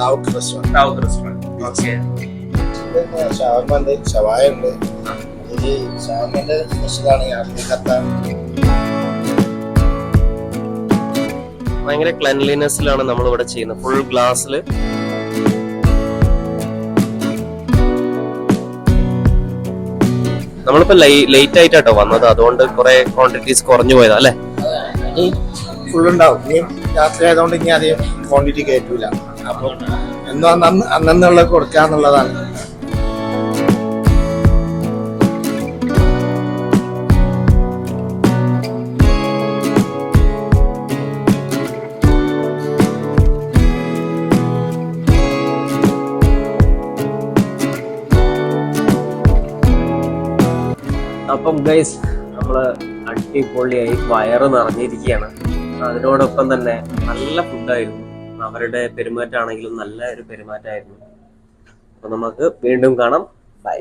റാവുക്ക് restaurant. Okay. ഷവർമ ഉണ്ട്, ഷവായ ഉണ്ട്. ഈ ഷവർമന്റെ സ്പെഷ്യലാണ് യാത്രക്കത്ത. ഭയങ്കര ക്ലെൻലിനെസ്സിലാണ് നമ്മൾ ഇവിടെ ചെയ്യുന്നത്. ഫുൾ ഗ്ലാസ്സിൽ നമ്മളിപ്പോ ലേറ്റ് ആയിട്ടോ വന്നത്, അതുകൊണ്ട് കുറെ ക്വാണ്ടിറ്റീസ് കുറഞ്ഞു പോയതാ അല്ലേ? ഇനി ഫുൾ ഉണ്ടാവും. ഇനി രാത്രി ആയതുകൊണ്ട് ഇനി അധികം ക്വാണ്ടിറ്റി കയറ്റൂല. അപ്പം എന്നും അന്നുള്ള കൊടുക്കാന്നുള്ളതാണ്. അപ്പം ഗൈസ്, നമ്മള് അടിപൊളിയായി വയറ് നിറഞ്ഞിരിക്കുകയാണ്. അതിനോടൊപ്പം തന്നെ നല്ല ഫുഡായിരുന്നു. അവരുടെ പെരുമാറ്റമാണെങ്കിലും നല്ല ഒരു പെരുമാറ്റമായിരുന്നു. അപ്പൊ നമുക്ക് വീണ്ടും കാണാം. ബൈ.